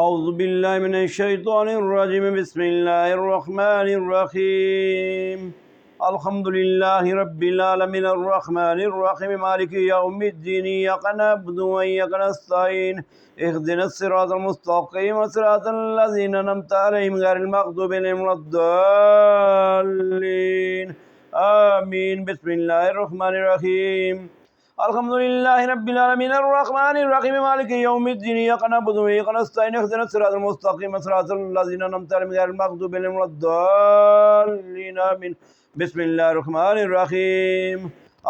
أعوذ بالله من الشيطان الرجيم بسم الله الرحمن الرحيم الحمد لله رب العالمين الرحمن الرحيم مالك يوم الدين إياك نعبد وإياك نستعين اهدنا الصراط المستقيم صراط الذين أنعمت عليهم غير المغضوب عليهم ولا الضالين آمين بسم الله الرحمن الرحيم الحمد لله رب العالمين الرحمن الرحيم مالك يوم الدين إياك نعبد وإياك نستعين اهدنا الصراط المستقيم صراط الذين أنعمت عليهم غير المغضوب عليهم ولا الضالين آمين بسم الله الرحمن الرحيم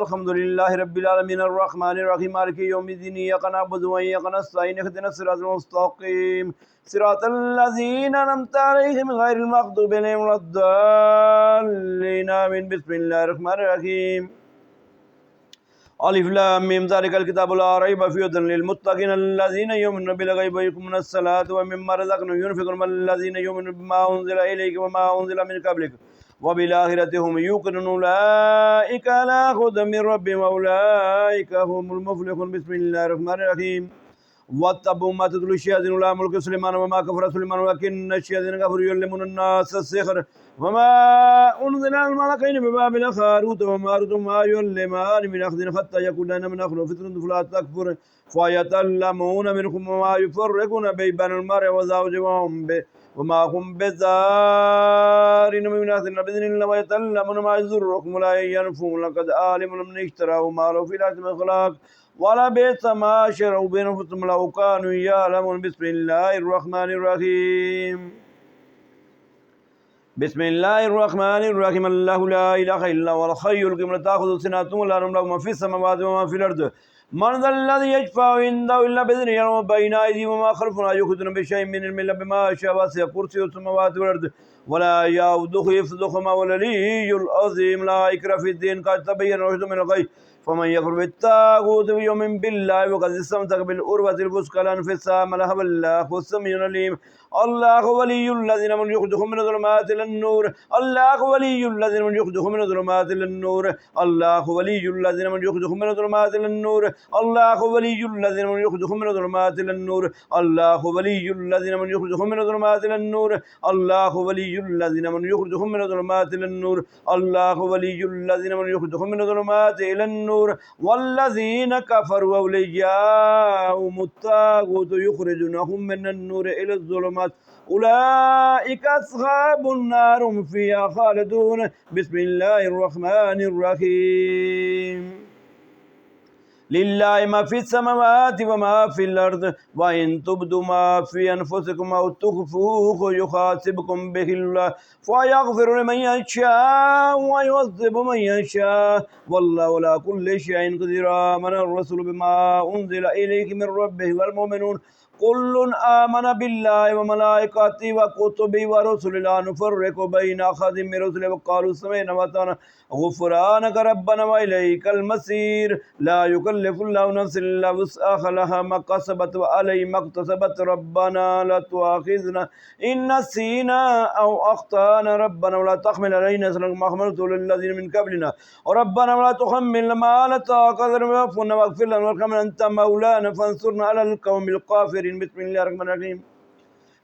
الحمد لله رب العالمين الرحمن الرحيم مالك يوم الدين إياك نعبد وإياك نستعين اهدنا الصراط المستقيم صراط الذين أنعمت عليهم غير المغضوب عليهم ولا الضالين آمين بسم الله الرحمن الرحيم ألف لام ميم ذلك الكتاب لا ريب فيه هدى للمتقين الذين يؤمنون بالغيب ويقيمون الصلاة ومما رزقناهم ينفقون الذين يؤمنون بما أنزل إليك وما أنزل من قبلك وبالآخرة هم يوقنون أولئك على هدى من ربهم وأولئك هم المفلحون بسم الله الرحمن الرحيم واتبعوا ما تتلو الشياطين على ملك سليمان وما كفر سليمان ولكن الشياطين كفروا يعلمون الناس السحر وما أنزل على الملكين ببابل هاروت وماروت وما يعلمان من أحد حتى يقول لنا من أخذ فتنة فلا تكفر فيتعلمون منكم وما يفرقون بين المرء وزوجه وما هم بزارين من أحد بإذن الله ويتعلمون ما يضركم ولا ينفعون لقد علم من اشتراه ما له في الآخرة من خلاق ولا بئس ما شروا بأنفسهم لو كانوا يعلمون بسم الله الرحمن الرحيم بسم الله الرحمن الرحيم الله لا إله إلا هو الحي القيوم لا تأخذه سنة ولا نوم له ما في السماوات وما في الأرض من ذا الذي يشفع عنده إلا بإذنه يعلم بين أيديهم وما خلفهم لا يحيطون بشيء من علمه إلا بما شاء وسع كرسيه السماوات والأرض ولا يؤوده حفظهما والعلي العظيم لا إكراه في الدين قد تبين الرشد من الغي فمن يكفر بالطاغوت ويؤمن بالله وقد استمسك بالعروة الوثقى لا انفصام لها والله السميع العليم الله ولي الذين من يخرجهم من الظلمات إلى النور الله ولي الذين من يخرجهم من الظلمات إلى النور الله ولي الذين من يخرجهم من الظلمات إلى النور الله ولي الذين من يخرجهم من الظلمات إلى النور الله ولي الذين من يخرجهم من الظلمات إلى النور الله ولي الذين من يخرجهم من الظلمات إلى النور الله ولي الذين من يخرجهم من الظلمات إلى النور والذين كفروا أولياءهم الطاغوت يخرجونهم من النور إلى الظلمات أولئك أصحاب النار هم فيها خالدون بسم الله الرحمن الرحيم لله ما في السماوات وما في الأرض وإن تبدوا ما في أنفسكم أو تخفوه يحاسبكم به الله فيغفر لمن يشاء ويعذب من يشاء والله على كل شيء قدير آمن الرسول بما أنزل إليه من ربه والمؤمنون كل آمن بالله وملائكته وكتبه ورسله لا نفرق بين أحد من رسله وقالوا سمعنا وأطعنا غفرانك ربنا وإليك المصير لا يكلف الله نفسا إلا وسعها لها ما كسبت وعليها ما اكتسبت ربنا لا تؤاخذنا إن نسينا أو أخطأنا ربنا ولا تحمل علينا إصرا كما حملته للذين من قبلنا ربنا ولا تحملنا ما لا طاقة لنا واعف عنا واغفر لنا وارحمنا أنت مولانا فانصرنا على القوم الكافرين بسم الله الرحمن الرحيم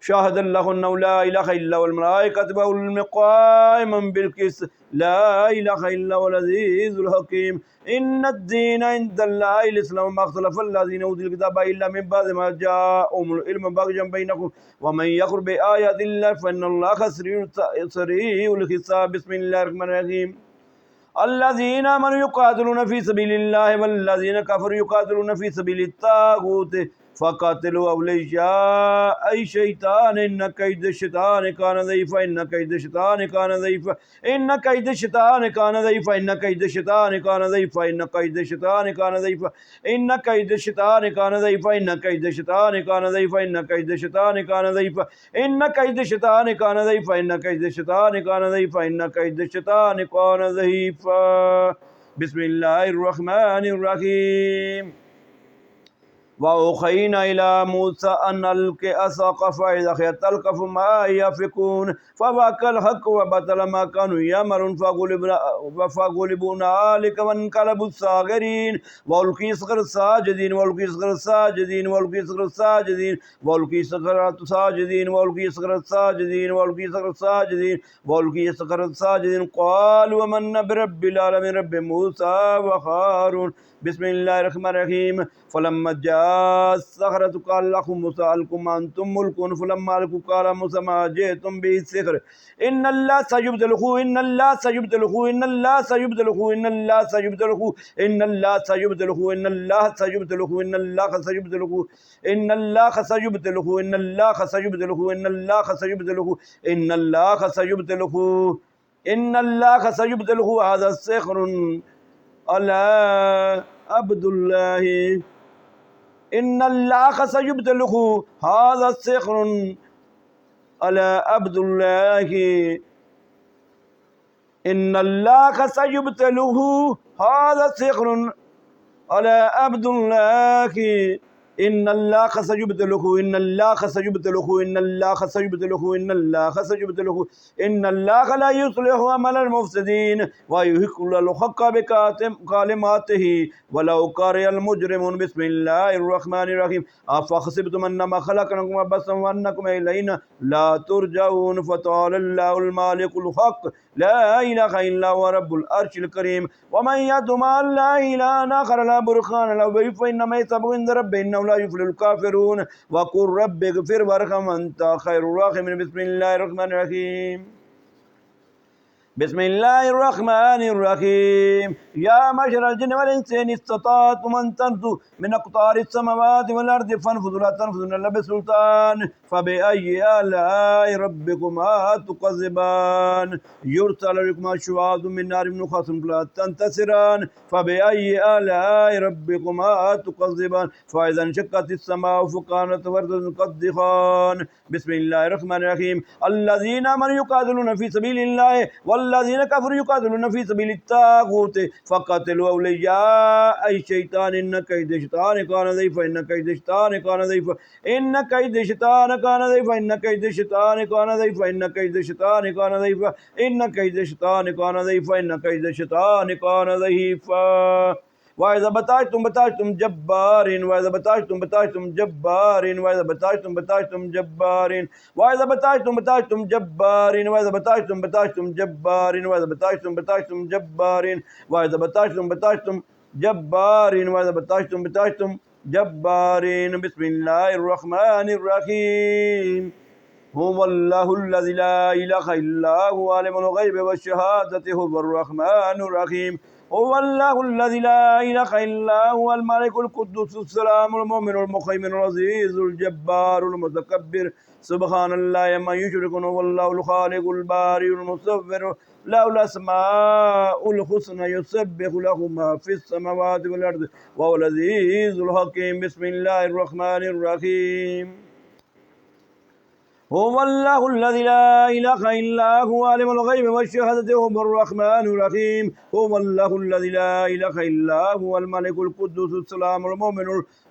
شاهد الله أنه لا إله إلا هو الملائكة وأولو العلم قائما بالقسط لا إله إلا هو العزيز الحكيم إن الدين عند الله الإسلام ما اختلف الذين أوتوا الكتاب إلا من بعد ما جاءهم العلم بغيا بينكم ومن يكفر بآيات الله فإن الله سريع الحساب بسم الله الرحمن الرحيم الذين آمنوا يقاتلون في سبيل الله والذين كفروا يقاتلون في سبيل الطاغوت فقاتلوا أولياء أي شيطان إن كيد الشيطان كان ضعيفا إن كيد الشيطان كان ضعيفا إن كيد الشيطان كان ضعيفا إن كيد الشيطان كان ضعيفا إن كيد الشيطان كان ضعيفا إن كيد الشيطان كان ضعيفا إن كيد الشيطان كان ضعيفا إن كيد الشيطان كان ضعيفا إن كيد الشيطان كان ضعيفا إن كيد الشيطان كان ضعيفا إن كيد الشيطان كان ضعيفا بسم الله الرحمن الرحيم وأوحينا إلى موسى أن ألق عصاك فإذا هي تلقف ما يأفكون فوقع الحق وبطل ما كانوا يعملون فغلبوا هنالك وانقلبوا صاغرين وألقي الصخر الساجدين وألقي الصخر الساجدين وألقي الصخر الساجدين وألقي الصخر الساجدين وألقي الصخر الساجدين وألقي الصخر الساجدين وألقي الصخر الساجدين قالوا آمنا برب العالمين رب موسى وهارون بسم الله الرحمن الرحيم فلما جاء الصخرة قال لهم موسى ألقوا ما أنتم ملقون فلما ألقوا قال موسى ما جئتم به السحر إن الله سيبطله إن الله سيبطله إن الله سيبطله إن الله سيبطله إن الله سيبطله إن الله سيبطله إن الله سيبطله إن الله سيبطله إن الله سيبطله إن الله سيبطله إن الله سيبطله إن الله سيبطله هذا السحر على عبد الله إن الله سيبطله هذا السحر على عبد الله إن الله سيبطله هذا السحر على عبد الله إن الله سيبطله إن الله سيبطله إن الله سيبطله إن الله سيبطله إن الله لا يصلح عمل المفسدين ويحق الحق بكلماته ولو كره المجرمون بسم الله الرحمن الرحيم أفحسبتم أنما خلقناكم عبثا وأنكم إلينا لا ترجعون فتعالى الله المالك الحق لا إله إلا هو رب العرش الكريم ومن يدع مع الله إلها آخر لا برهان له به فإنما يحتسب عند ربه إنه لا يفلح الكافرون وقل رب اغفر وارحم أنت خير الراحمين بسم الله الرحمن الرحيم بسم الله الرحمن الرحيم يا معشر الجن والإنس إن استطعتم أن تنفذوا من أقطار السماوات والأرض فانفذوا لا تنفذون إلا بسلطان فبأي آلاء ربكما تكذبان يرسل عليكما شواظ من نار نخاص فلا تنتصران فبأي آلاء ربكما تكذبان فإذا انشقت السماء فكانت وردة كالدخان بسم الله الرحمن الرحيم الذين آمنوا يقاتلون في سبيل الله والذين كفروا يقاتلون في سبيل الطاغوت فقاتلوا أولياء الشيطان إن كيد الشيطان كان ضعيفا إن كيد الشيطان كان ضعيفا إن كيد الشيطان كان ضعيفا إن كيد الشيطان كان ضعيفا إن كيد الشيطان كان ضعيفا إن كيد الشيطان كان ضعيفا إن كيد الشيطان كان ضعيفا وإذا بطشتم جبارين وإذا بطشتم جبارين وإذا بطشتم جبارين وإذا بطشتم جبارين وإذا بطشتم جبارين وإذا بطشتم جبارين وإذا بطشتم جبارين وإذا بطشتم جبارين بسم الله الرحمن الرحيم هو الله الذي لا إله إلا هو عالم الغيب والشهادة هو الرحمن الرحيم هو الله الذي لا إله إلا هو الملك القدوس السلام المؤمن المهيمن العزيز الجبار المتكبر سبحان الله عما يشركون والله الخالق البارئ المصور له الأسماء الحسنى يسبح له ما في السماوات والأرض وهو العزيز الحكيم بسم الله الرحمن الرحيم هو الله الذي لا إله إلا هو عالم الغيب والشهادة هو الرحمن الرحيم هو الله الذي لا إله إلا هو الملك القدوس السلام المؤمن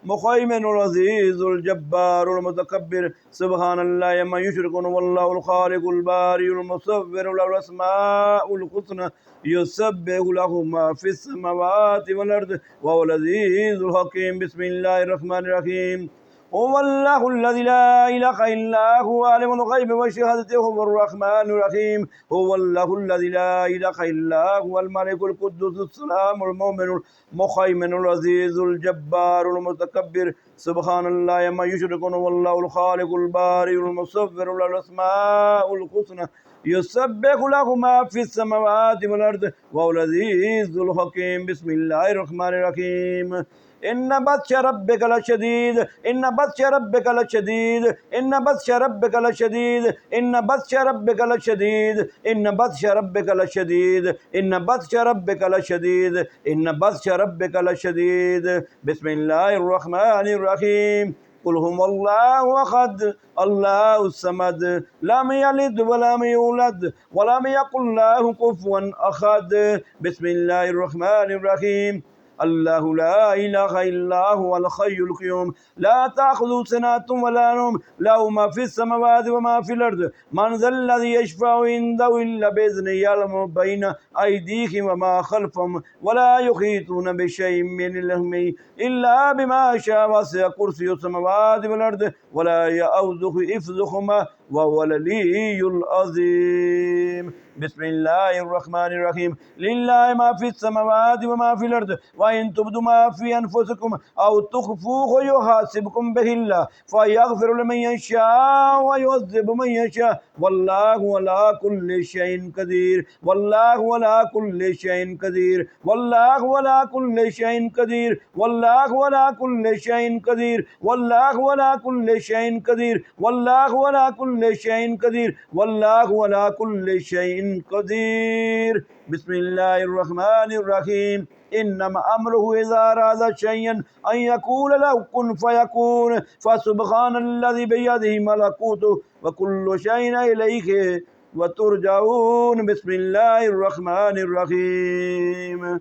المهيمن العزيز الجبار المتكبر سبحان الله عما يشركون والله الخالق البارئ المصور له الأسماء الحسنى يسبح له ما في السماوات والأرض وهو العزيز الحكيم بسم الله الرحمن الرحيم هو الله الذي لا إله إلا هو عالم الغيب والشهادة هو الرحمن الرحيم هو الله الذي لا إله إلا هو الملك القدوس السلام المؤمن المهيمن العزيز الجبار المتكبر سبحان الله عما يشركون والله الخالق البارئ المصور له الأسماء الحسنى يسبح له ما في السماوات والأرض وهو العزيز الحكيم بسم الله الرحمن الرحيم إن بطش ربك لشديد إن بطش ربك لشديد إن بطش ربك لشديد إن بطش ربك لشديد إن بطش ربك لشديد إن بطش ربك لشديد إن بطش ربك لشديد بسم الله الرحمن الرحيم قل هو الله أحد الله الصمد لم يلد ولم يولد ولم يكن له كفوا أحد بسم الله الرحمن الرحيم الله لا إله إلا هو الحي القيوم لا تأخذه سنة ولا نوم له ما في السماوات وما في الأرض من ذا الذي يشفع عنده إلا بإذنه يعلم بين أيديهم وما خلفهم ولا يحيطون بشيء من علمه إلا بما شاء وسع كرسي السماوات والأرض ولا يؤوده حفظهما وهو العلي العظيم بسم الله الرحمن الرحيم لله ما في السماوات وما في الأرض وإن تبدوا ما في أنفسكم أو تخفوه يحاسبكم به الله فيغفر لمن يشاء ويعذب من يشاء والله على كل شيء قدير والله على كل شيء قدير والله على كل شيء قدير والله على كل شيء قدير والله على كل شيء قدير والله على كل شيء قدير والله على كل شيء قدير بسم الله الرحمن الرحيم إنما أمره إذا أراد شيئا أن يقول له كن فيكون فسبحان الذي بيده ملكوته وكل شيء إليه وترجعون بسم الله الرحمن الرحيم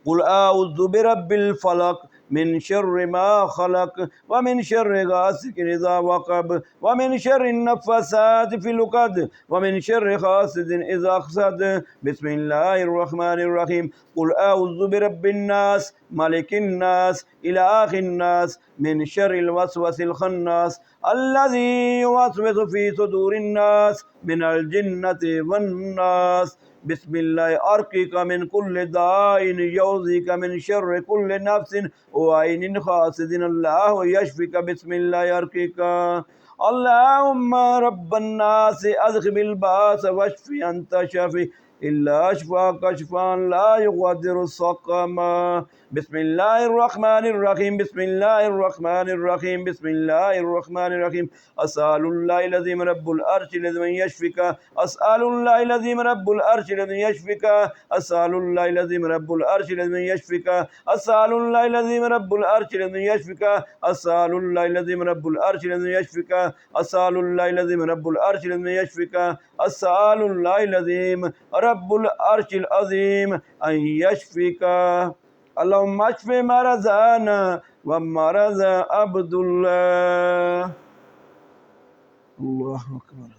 قل أعوذ برب الفلق من شر ما خلق ومن شر غاسق إذا وقب ومن شر النفاثات في العقد ومن شر حاسد إذا حسد بسم الله الرحمن الرحيم قل أعوذ برب الناس ملك الناس إله الناس من شر الوسوس الخناس الذي يوسوس في صدور الناس من الجنة والناس بسم الله أرقيك من كل داء يعوذك من شر كل نفس وعين حاسد الله يشفيك بسم الله أرقيك اللهم رب الناس أذهب الباس واشفي أنت شافي إلا أشفاك شفاء لا يغادر سقما بسم الله الرحمن الرحيم بسم الله الرحمن الرحيم بسم الله الرحمن الرحيم أسأل الله العظيم رب العرش الذي يشفيك أسأل الله العظيم رب العرش الذي يشفيك أسأل الله العظيم رب العرش الذي يشفيك أسأل الله العظيم رب العرش الذي يشفيك أسأل الله العظيم رب العرش الذي يشفيك أسأل الله العظيم رب العرش الذي يشفيك أسأل الله العظيم رب العرش العظيم أن يشفيك اللهم اشف مرضانا ومرض عبد الله الله أكبر.